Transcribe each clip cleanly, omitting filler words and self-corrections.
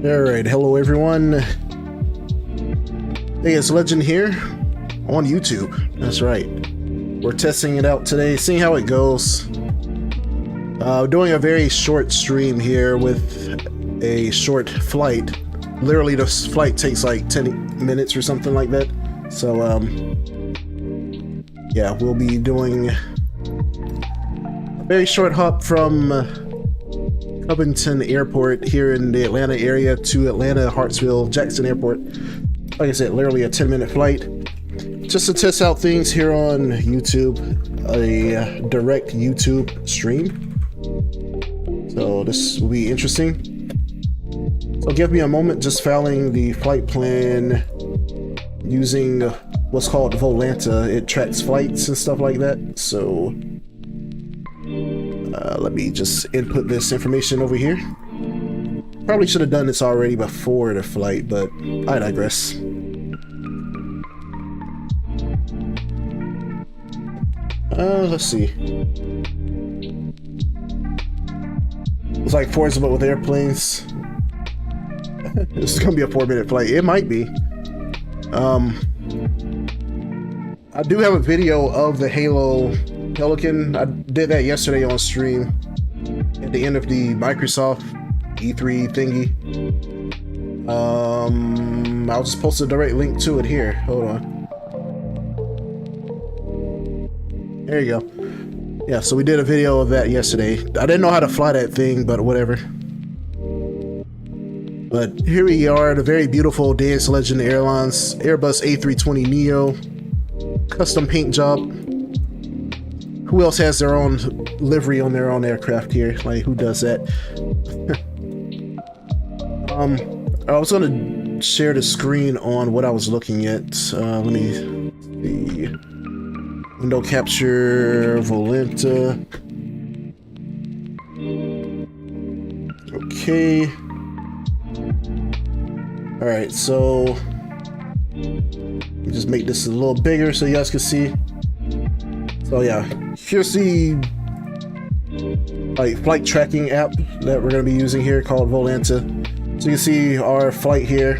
Alright, hello everyone. Hey, it's Legend here on YouTube. That's right. We're testing it out today, seeing how it goes. Doing a very short stream here with a short flight. Literally, the flight takes like 10 minutes or something like that. So, yeah, we'll be doing a very short hop from Covington Airport here in the Atlanta area to Atlanta Hartsfield Jackson Airport. Like I said, literally a 10-minute flight. Just to test out things here on YouTube, a direct YouTube stream. So this will be interesting. So give me a moment, just filing the flight plan using what's called Volanta. It tracks flights and stuff like that. So let me just input this information over here. Probably should have done this already before the flight, but I digress. Let's see. It's like Forza but with airplanes. This is gonna be a 4-minute flight. It might be. I do have a video of the Halo Pelican. I did that yesterday on stream at the end of the Microsoft E3 thingy. I'll just post a direct link to it here. Hold on. There you go. Yeah, so we did a video of that yesterday. I didn't know how to fly that thing, but whatever. But here we are, the very beautiful Deus Legend Airlines Airbus A320neo custom paint job. Who else has their own livery on their own aircraft here? Like, who does that? I was gonna share the screen on what I was looking at. Let me see. Window capture, Volanta. Okay. Alright, so let me just make this a little bigger so you guys can see. So yeah, here's the flight tracking app that we're gonna be using here called Volanta. So you can see our flight here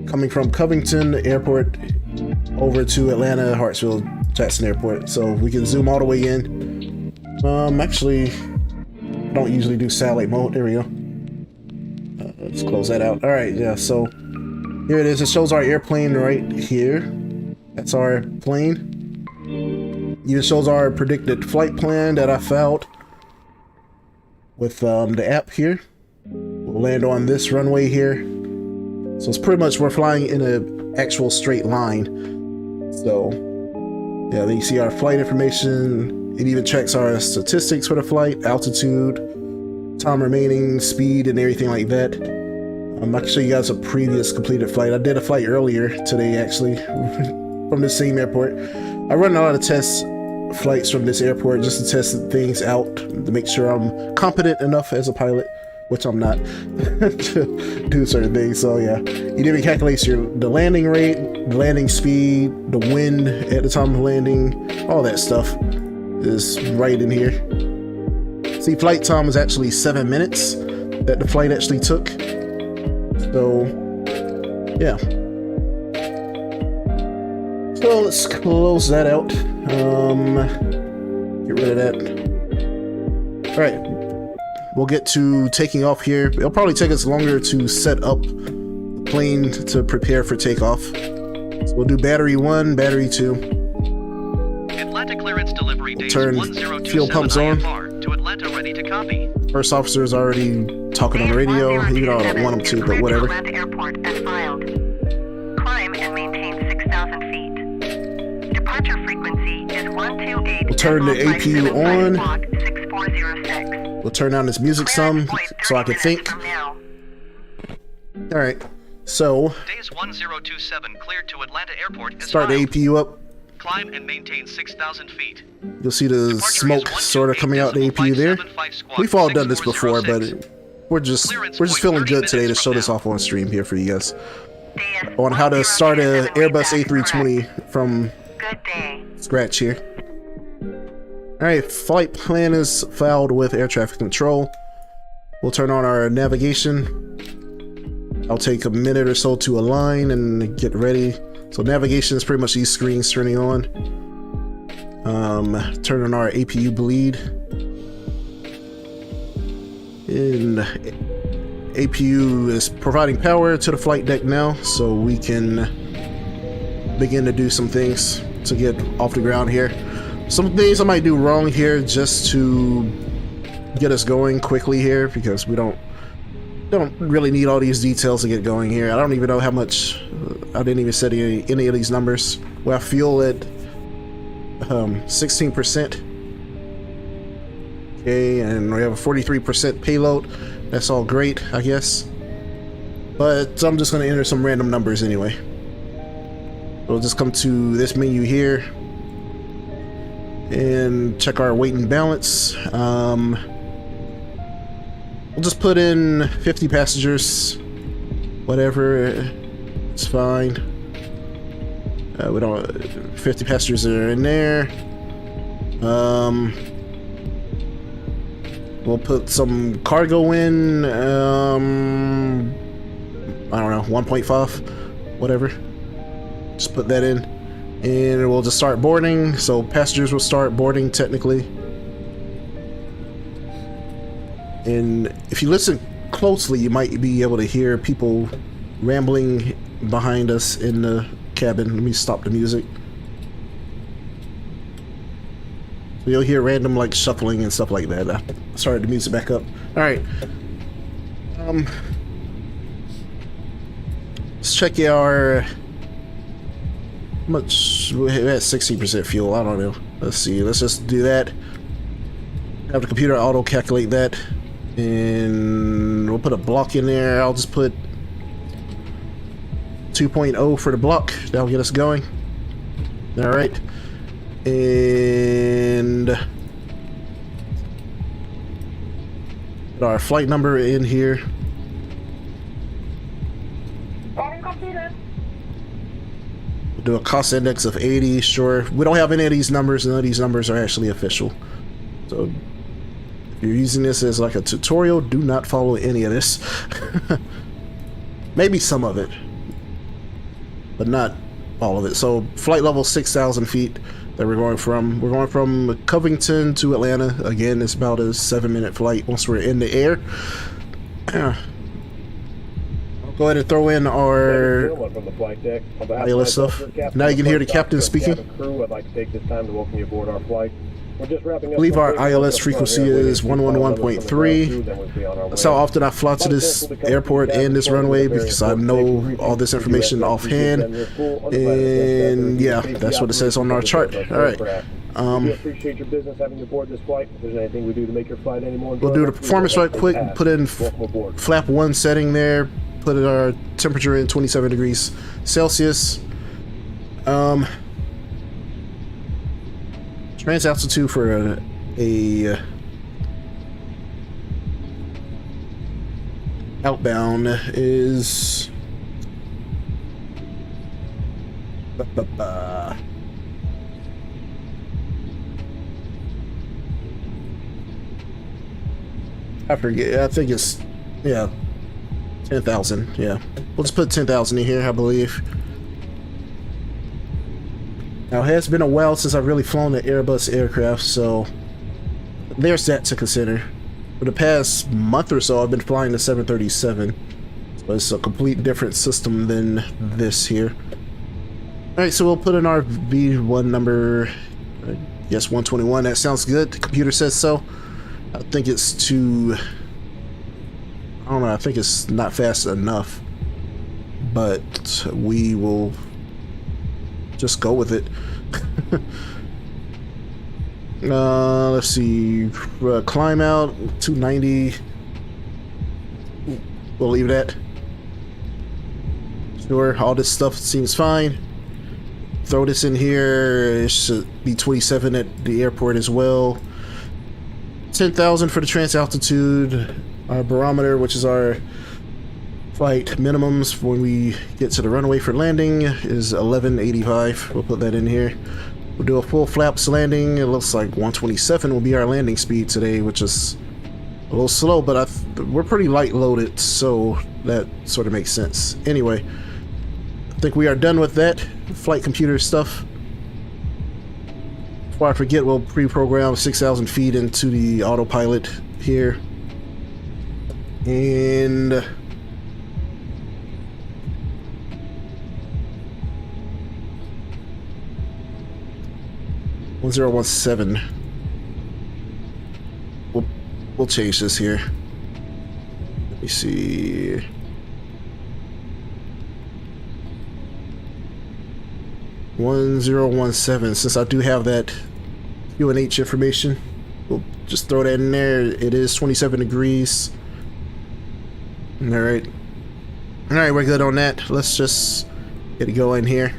coming from Covington Airport over to Atlanta Hartsfield Jackson Airport. So we can zoom all the way in. Actually, I don't usually do satellite mode. There we go. Let's close that out. All right, yeah. So here it is. It shows our airplane right here. That's our plane. It shows our predicted flight plan that I filed with the app here. We'll land on this runway here. So it's pretty much we're flying in an actual straight line. So yeah, then you see our flight information. It even checks our statistics for the flight, altitude, time remaining, speed, and everything like that. I can show you guys a previous completed flight. I did a flight earlier today, actually, from the same airport. I run a lot of test flights from this airport just to test things out, to make sure I'm competent enough as a pilot, which I'm not, to do certain things. So yeah, it even calculates the landing rate, the landing speed, the wind at the time of landing, all that stuff is right in here. See, flight time was actually 7 minutes that the flight actually took. So yeah. So let's close that out. Get rid of that. All right. We'll get to taking off here. It'll probably take us longer to set up the plane to prepare for takeoff. So we'll do battery 1, battery 2. Atlanta clearance delivery dates turn fuel pumps on. To Atlanta, ready to copy. First officer is already talking on the radio, even though I don't want him to, but whatever. Atlanta Airport as filed. Climb and maintain 6,000 feet. Departure frequency is 128. We'll turn the APU on. 6406. We'll turn down this music some so I can think. Alright, so Days 1027 cleared to Atlanta Airport. Start the APU up. Climb and maintain 6,000 feet. You'll see the smoke sort of coming out the APU there. We've all done this before, but we're just feeling good today to show this off on stream here for you guys on how to start a Airbus A320 from scratch here. Alright, flight plan is filed with air traffic control. We'll turn on our navigation. I'll take a minute or so to align and get ready. So navigation is pretty much these screens turning on. Turn on our APU bleed. And APU is providing power to the flight deck now, so we can begin to do some things to get off the ground here. Some things I might do wrong here just to get us going quickly here, because we don't really need all these details to get going here. I don't even know how much. I didn't even set any of these numbers. We have fuel at 16%. Okay, and we have a 43% payload. That's all great, I guess. But I'm just going to enter some random numbers anyway. We'll just come to this menu here and check our weight and balance. We'll just put in 50 passengers, whatever, it's fine. We don't, 50 passengers are in there. We'll put some cargo in, I don't know, 1.5, whatever. Just put that in, and we'll just start boarding. So passengers will start boarding technically. And if you listen closely, you might be able to hear people rambling behind us in the cabin. Let me stop the music. So you'll hear random like shuffling and stuff like that. I started the music back up. All right. Let's check our. How much? We had 60% fuel. I don't know. Let's see. Let's just do that. Have the computer auto calculate that. And we'll put a block in there. I'll just put 2.0 for the block. That'll get us going. All right. And put our flight number in here. We'll do a cost index of 80. Sure. We don't have any of these numbers. None of these numbers are actually official. So if you're using this as like a tutorial, do not follow any of this. Maybe some of it, but not all of it. So flight level 6,000 feet that we're going from. We're going from Covington to Atlanta. Again, it's about a 7-minute flight once we're in the air. I'll go ahead and throw in our ILS stuff. Now you can hear the captain speaking. I'd like to take this time to welcome you aboard our flight. We're just wrapping up. I believe our ILS frequency is 111.3. That's how often I fly to this airport and this runway, because I know all this information offhand. And yeah, that's what it says on our chart. All right. We appreciate your business having you aboard this flight. If there's anything we do to make your flight any more enjoyable, we'll do the performance right quick. Put in flap 1 setting there. Put our temperature in 27 degrees Celsius. Trans altitude for a outbound is I forget. I think it's 10,000. Yeah, we'll just put 10,000 in here, I believe. Now, it has been a while since I've really flown an Airbus aircraft, so there's that to consider. For the past month or so, I've been flying the 737, so it's a complete different system than this here. Alright, so we'll put in our V1 number, yes, 121. That sounds good. The computer says so. I think it's too... I don't know, I think it's not fast enough, but we will just go with it. Let's see. Climb out 290. We'll leave it at. Sure, all this stuff seems fine. Throw this in here. It should be 27 at the airport as well. 10,000 for the trans altitude. Our barometer, which is our flight minimums when we get to the runway for landing, is 1185. We'll put that in here. We'll do a full flaps landing. It looks like 127 will be our landing speed today, which is A little slow, but we're pretty light loaded, so that sort of makes sense. Anyway, I think we are done with that flight computer stuff. Before I forget, we'll pre-program 6,000 feet into the autopilot here. And 1017. We'll change this here. Let me see. (1017). Since I do have that UNH information, we'll just throw that in there. It is 27 degrees. All right, we're good on that. Let's just get it going here.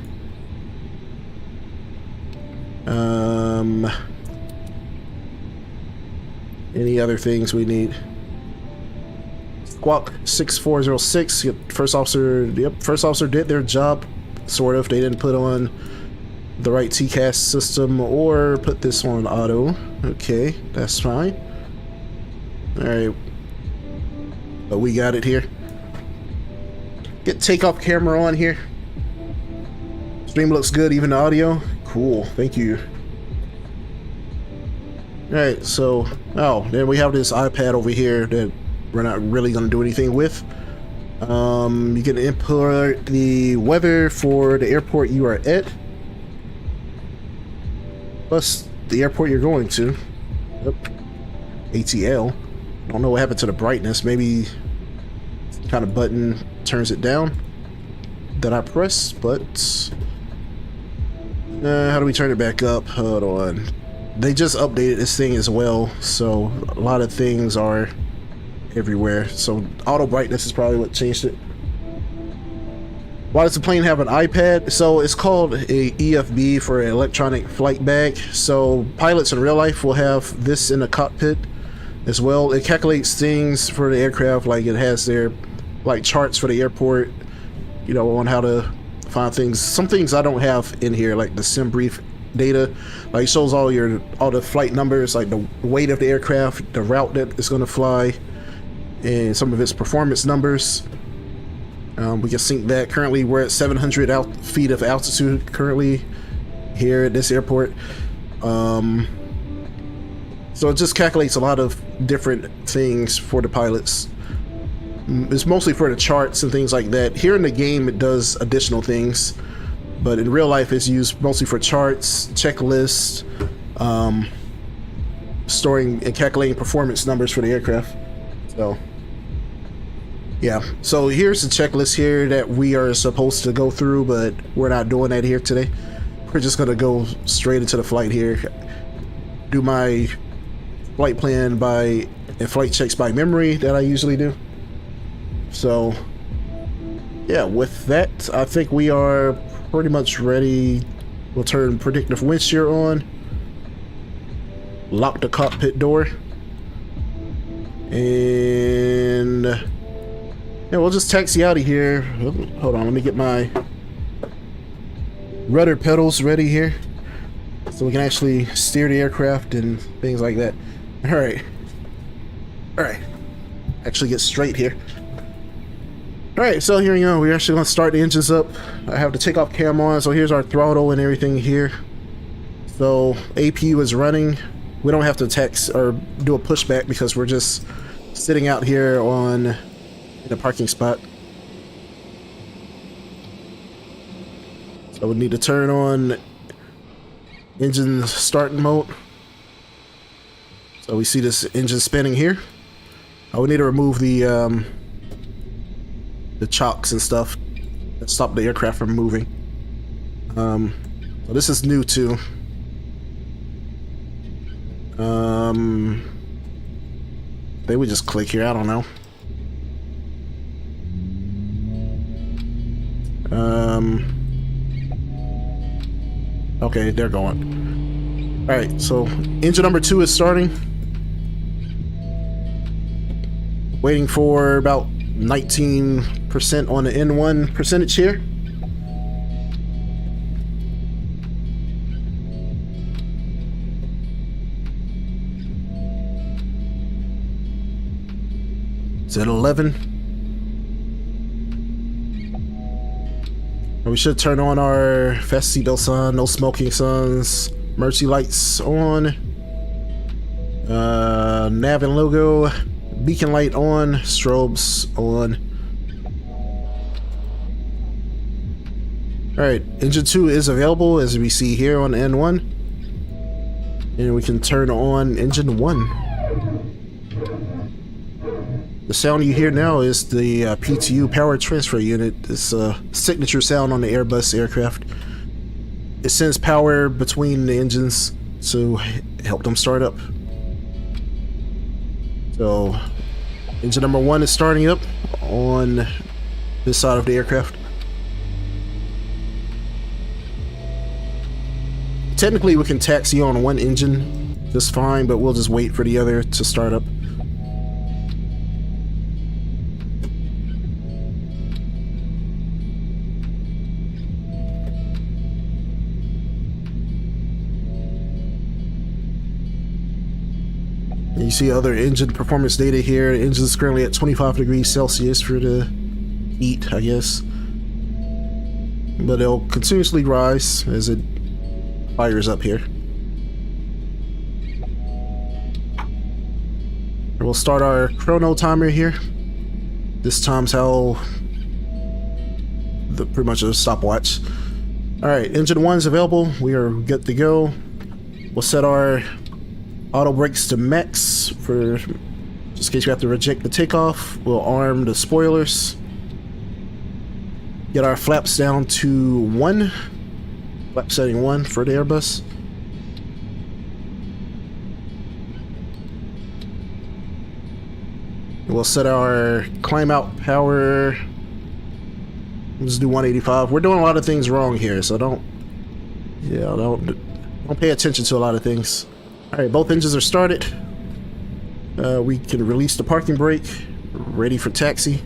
Any other things we need? Squawk 6406. First officer. Yep, first officer did their job. Sort of. They didn't put on the right TCAS system or put this on auto. Okay, that's fine. All right, but we got it here. Get takeoff camera on here. Stream looks good, even the audio. Cool, thank you. Alright, so then we have this iPad over here that we're not really going to do anything with. You can input the weather for the airport you are at, plus the airport you're going to. Yep. KATL. Don't know what happened to the brightness. Maybe some kind of button turns it down that I press, but how do we turn it back up? Hold on. They just updated this thing as well, so a lot of things are everywhere. So auto brightness is probably what changed it. Why does the plane have an iPad? So it's called a EFB for an electronic flight bag. So pilots in real life will have this in the cockpit as well. It calculates things for the aircraft, like it has their like charts for the airport, you know, on how to find things. Some things I don't have in here, like the sim brief data, like it shows all the flight numbers, like the weight of the aircraft, the route that it's going to fly, and some of its performance numbers. We can sync that. Currently we're at 700 feet of altitude currently here at this airport. So it just calculates a lot of different things for the pilots. It's mostly for the charts and things like that. Here in the game it does additional things, but in real life it's used mostly for charts, checklists, storing and calculating performance numbers for the aircraft. So yeah, so here's the checklist here that we are supposed to go through, but we're not doing that here today. We're just gonna go straight into the flight here, do my flight plan and flight checks by memory that I usually do. So yeah, with that, I think we are pretty much ready. We'll turn predictive wind shear on, lock the cockpit door, and yeah, we'll just taxi out of here. Hold on, let me get my rudder pedals ready here so we can actually steer the aircraft and things like that. Alright, actually get straight here. Alright, so here you go. We're actually going to start the engines up. I have the takeoff cam on, so here's our throttle and everything here. So APU is running. We don't have to tax or do a pushback because we're just sitting out here in a parking spot. So we need to turn on engine starting mode. So we see this engine spinning here. We need to remove the chocks and stuff that stop the aircraft from moving. So this is new too. Maybe we just click here, I don't know. Okay, they're going. Alright, so engine number 2 is starting. Waiting for about 19% on the N1 percentage here. It's at 11. And we should turn on our fast seatbelt sign, no smoking signs, emergency lights on, nav and logo, beacon light on, strobes on. Alright, engine 2 is available as we see here on N1. And we can turn on engine 1. The sound you hear now is the PTU power transfer unit. It's a signature sound on the Airbus aircraft. It sends power between the engines to help them start up. So, engine number 1 is starting up on this side of the aircraft. Technically, we can taxi on one engine just fine, but we'll just wait for the other to start up. You see other engine performance data here. The engine is currently at 25 degrees Celsius for the heat, I guess. But it'll continuously rise as it fires up here. We'll start our chrono timer here. This time's how pretty much a stopwatch. Alright, engine 1's available. We are good to go. We'll set our auto brakes to max for just in case we have to reject the takeoff. We'll arm the spoilers. Get our flaps down to 1. Flap setting 1 for the Airbus. We'll set our climb out power. Let's do 185. We're doing a lot of things wrong here, so don't pay attention to a lot of things. All right, both engines are started. We can release the parking brake. Ready for taxi.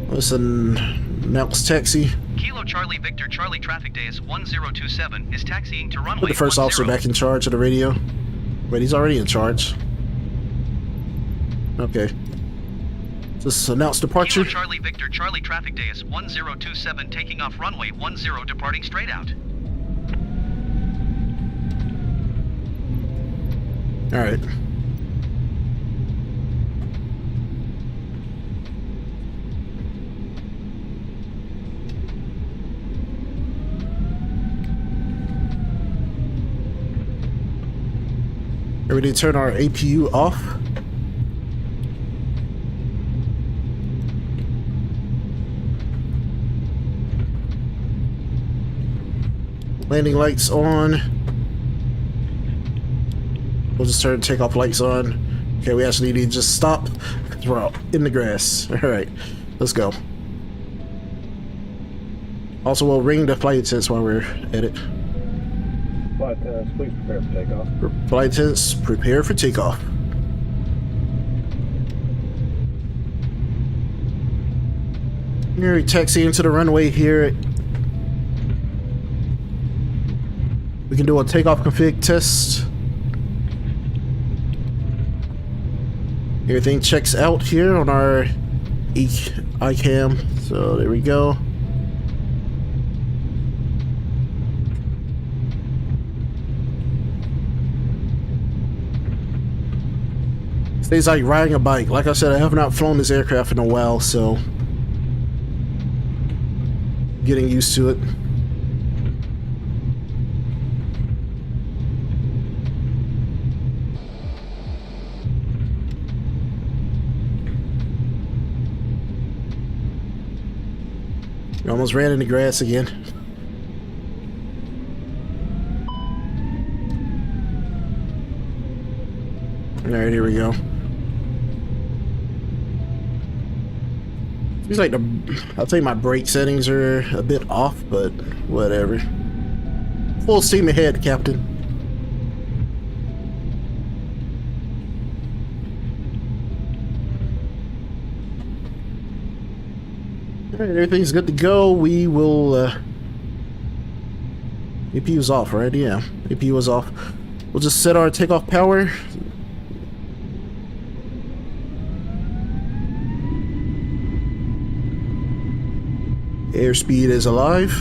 Let's announce taxi. Kilo Charlie Victor Charlie traffic days 1027 is taxiing to runway Put the first 10. officer back in charge of the radio. Wait, he's already in charge. Okay. Just announce departure. Kilo Charlie Victor Charlie traffic days 1027 taking off runway 10 departing straight out. All right. We need to turn our APU off. Landing lights on. We'll just turn takeoff lights on. Okay, we actually need to just stop because we're out in the grass. Alright, let's go. Also, we'll ring the flight attendants while we're at it. Flight attendants, please prepare for takeoff. Flight attendants, prepare for takeoff. Here we taxi into the runway here. We can do a takeoff config test. Everything checks out here on our iCam. So there we go. Stays like riding a bike. Like I said, I have not flown this aircraft in a while, so getting used to it. We almost ran in the grass again. Alright, here we go. Seems like I'll tell you my brake settings are a bit off, but whatever. Full steam ahead, Captain. Alright, everything's good to go. We will, APU's off, right? Yeah, APU was off. We'll just set our takeoff power. Airspeed is alive.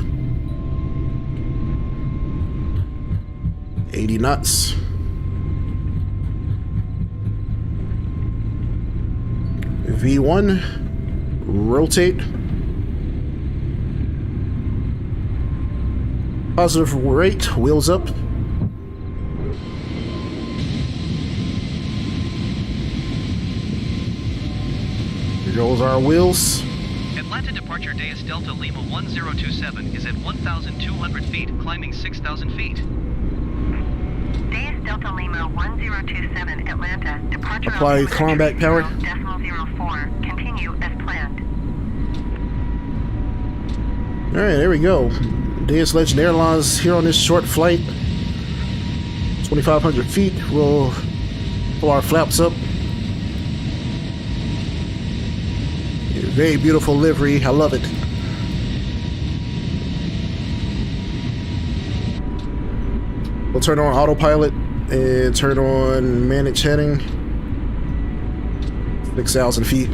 80 knots. V1. Rotate. Positive rate. Wheels up. Here goes our wheels. Atlanta departure Deus Delta Lima 1027 is at 1,200 feet, climbing 6,000 feet. Deus Delta Lima 1027 Atlanta, departure Apply altimeter combat power. 0.04, continue as planned. Alright, there we go. Deus Legend Airlines here on this short flight. 2,500 feet. We'll pull our flaps up. Very beautiful livery. I love it. We'll turn on autopilot and turn on manage heading. 6,000 feet.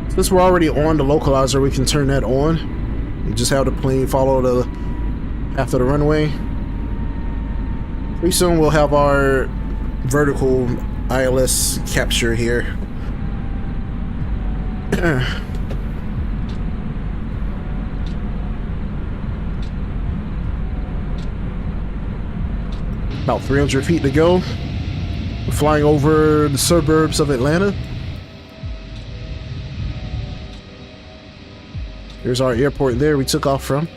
Since we're already on the localizer, we can turn that on. You just have the plane follow the after the runway. Pretty soon we'll have our vertical ILS capture here. About 300 feet to go. We're flying over the suburbs of Atlanta. Here's our airport there we took off from.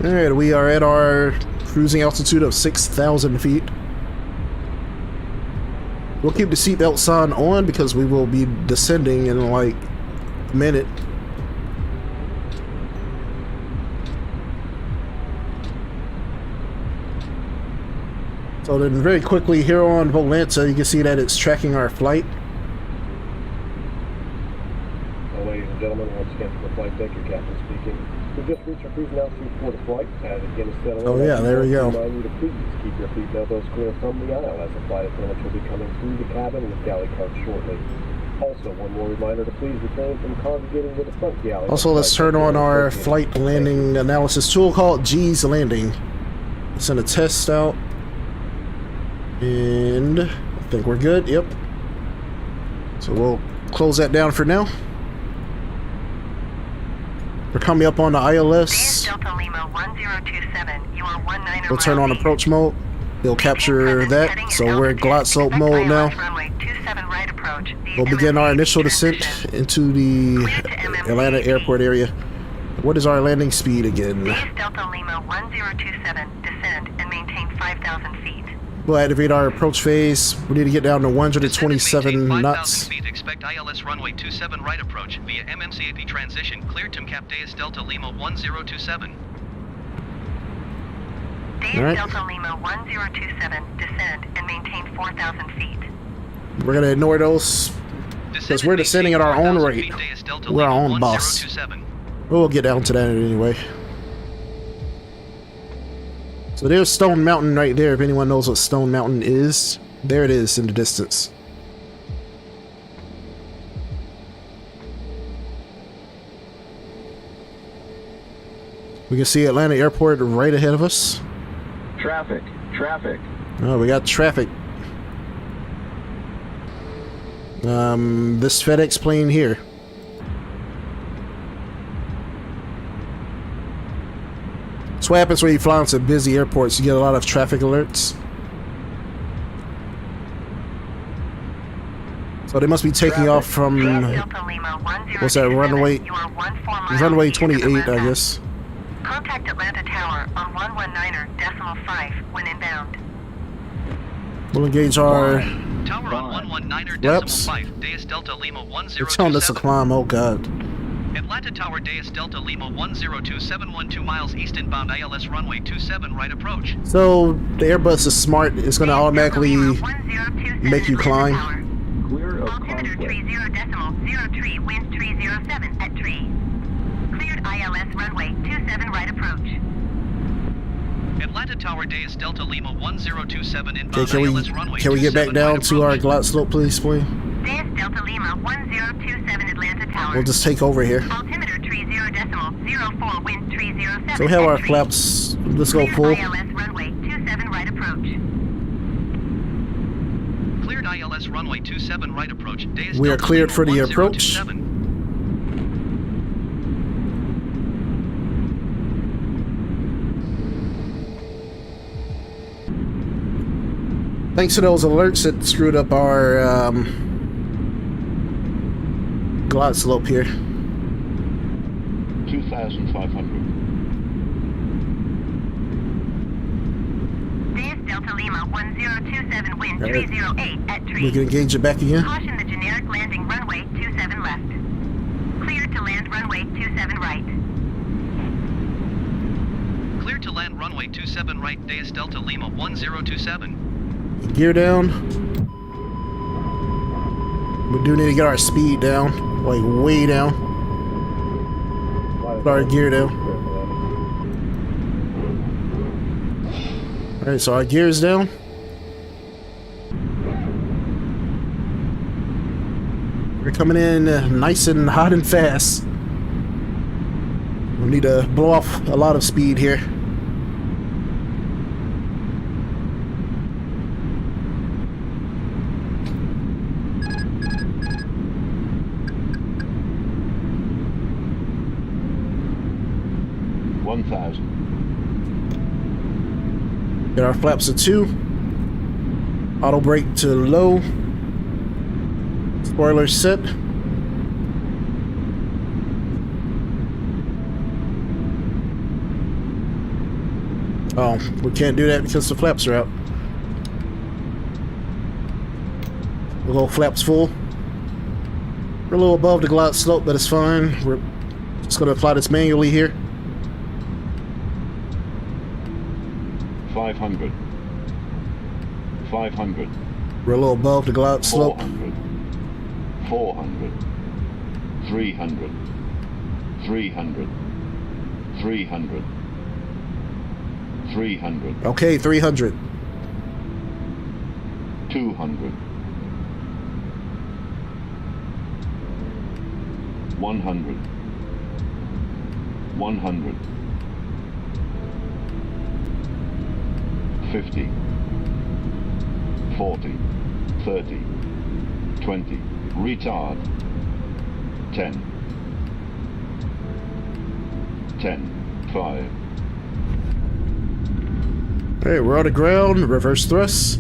Alright, we are at our cruising altitude of 6,000 feet. We'll keep the seatbelt sign on because we will be descending in like a minute. So then very quickly here on Volanta, you can see that it's tracking our flight. Well, ladies and gentlemen, once again from the flight deck, your captain speaking. We've just reached our cruising altitude for the flight. As it begins to settle Oh yeah, there we go. Remind you to please keep your feet and elbows clear from the aisle as the flight attendants will be coming through the cabin with galley carts shortly. Also, one more reminder to please refrain from congregating with the front galley. Also, let's turn on our flight landing analysis tool called G's Landing. Send a test out. And I think we're good. Yep. So we'll close that down for now. We're coming up on the ILS. Delta Lima 1027, you are 19 We'll turn on approach mode. It'll capture that. So we're in glide slope mode now. We'll begin our initial descent into the Atlanta airport area. What is our landing speed again? Delta Lima 1027, descend and maintain 5,000 feet. We'll activate our approach phase. We need to get down to 127 knots. Feet, expect ILS runway 27 right approach via MMCAP transition cleared to Cap Deus Delta Lima 1027. Deus All right. Delta Lima 1027, descend and maintain 4,000 feet. We're gonna ignore those because we're descending at our own rate. We're our own boss. We'll get down to that anyway. So there's Stone Mountain right there, if anyone knows what Stone Mountain is. There it is in the distance. We can see Atlanta Airport right ahead of us. Traffic. Oh, we got traffic. This FedEx plane here. That's what happens when you fly into busy airports. You get a lot of traffic alerts. So they must be taking off from what's that, runway 28, I guess. Contact Atlanta Tower on 119.5 when inbound. We'll engage our Tower on 119er reps. decimal 5, Deus Delta Lima They're telling us to 1027. climb. Oh god. Atlanta Tower Deus Delta Lima 102712 miles east inbound ILS runway 27 right approach. So the Airbus is smart. It's going to automatically make you climb. Clear of Altimeter conflict. 30.03, wind 307 at tree. Cleared ILS runway 27 right approach. Atlanta Tower Deus Delta Lima 1027 inbound Okay, ILS runway can we get back 27 down right to our approach. glide slope, please, please? Deus Delta Lima 1027 Atlanta Tower. We'll just take over here. Altimeter 30.04, wind 307 So we have at our tree. flaps. Let's go Cleared full. ILS runway 27 right approach. Cleared ILS runway 27 right approach. Deus We are Delta cleared Lima for the approach. 1027. Thanks to those alerts, it screwed up our glide slope here. 2,500. Deus Delta Lima 1027, wind Alright. 308 at We tree. can engage it back again. Caution the generic landing runway 27 left. Cleared to land runway 27 right. Clear to land runway 27 right. Deus Delta Lima 1027. Gear down. We do need to get our speed down, like way down. Put our gear down. Alright, so our gear is down. We're coming in nice and hot and fast. We'll need to blow off a lot of speed here. Get our flaps to 2. Auto brake to low. Spoiler set. Oh, we can't do that because the flaps are out. We'll go flaps full. We're a little above the glide slope, but it's fine. We're just going to apply this manually here. 500. 500. We're a little above the glide slope. 400. 400. 300. 300. 300. 300. Okay, 300. 200. 100. 100. 50. 40. 30. 20. Retard. 10. 10. 5. Alright, we're on the ground. Reverse thrust.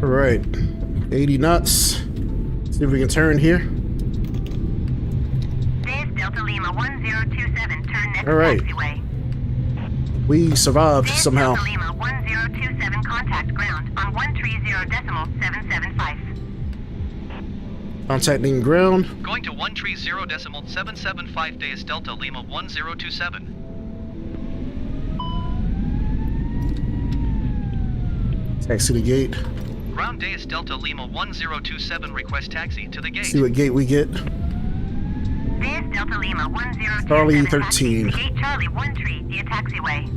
Alright, 80 knots. See if we can turn here. Deus Delta Lima 1027, turn next Alright. taxiway. We survived Deus somehow. Delta Lima 1027, contact ground on 130.775. Contacting ground. Going to 130.775 Deus Delta Lima 1027. Taxi to gate. Ground Deus Delta Lima 1027, request taxi to the gate. See what gate we get. Deus Delta Lima 1027, Charlie taxi 13. to gate Charlie 13 via taxiway.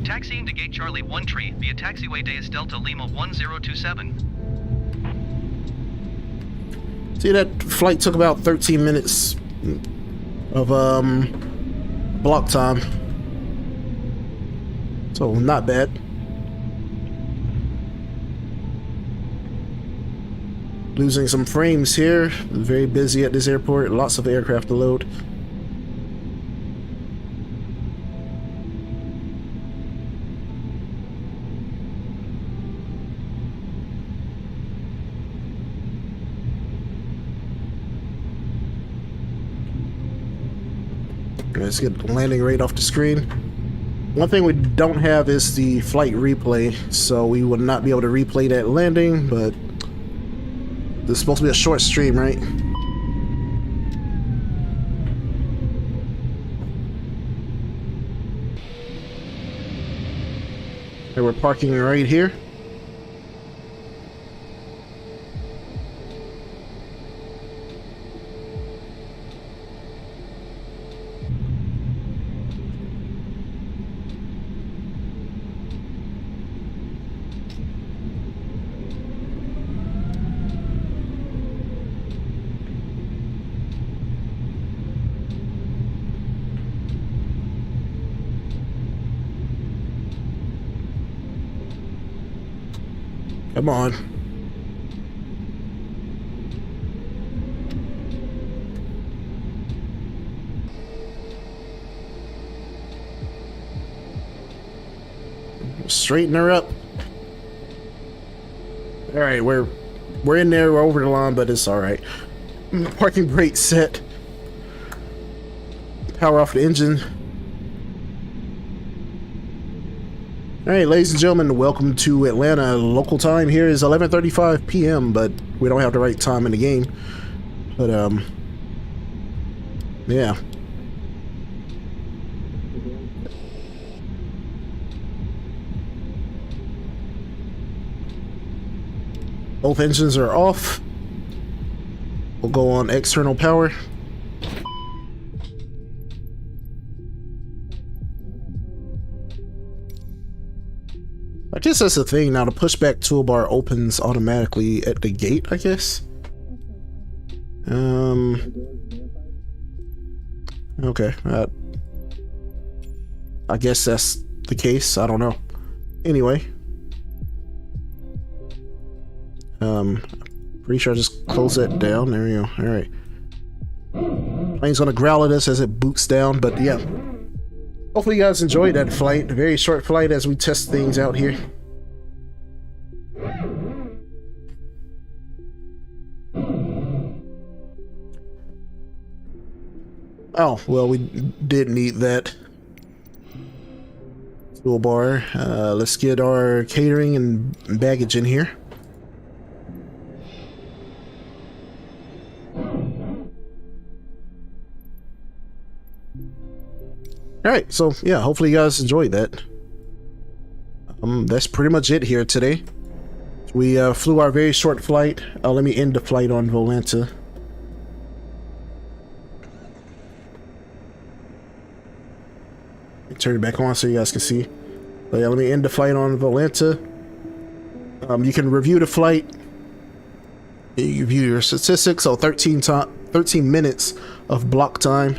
Taxiing to gate Charlie 13 via taxiway Deus Delta Lima 1027. See, that flight took about 13 minutes of block time. So not bad. Losing some frames here. Very busy at this airport. Lots of aircraft to load. Let's get the landing rate off the screen. One thing we don't have is the flight replay, so we will not be able to replay that landing, but this is supposed to be a short stream, right? And we're parking right here. Come on. Straighten her up. All right, we're in there, we're over the line, but it's all right. Parking brake set. Power off the engine. Alright, ladies and gentlemen, welcome to Atlanta. Local time here is 11:35 p.m., but we don't have the right time in the game. But, yeah. Both engines are off. We'll go on external power. I guess that's the thing now. The pushback toolbar opens automatically at the gate, I guess. Okay. I guess that's the case. I don't know. Anyway. Pretty sure I just close that down. There we go. Alright. Plane's gonna growl at us as it boots down, but yeah. Hopefully you guys enjoyed that flight. A very short flight as we test things out here. Oh, well, we did need that toolbar. Let's get our catering and baggage in here. Alright, so yeah, hopefully you guys enjoyed that. That's pretty much it here today. We flew our very short flight. Let me end the flight on Volanta. Turn it back on so you guys can see. But yeah, let me end the flight on Volanta. You can review the flight. You can view your statistics. So 13 minutes of block time.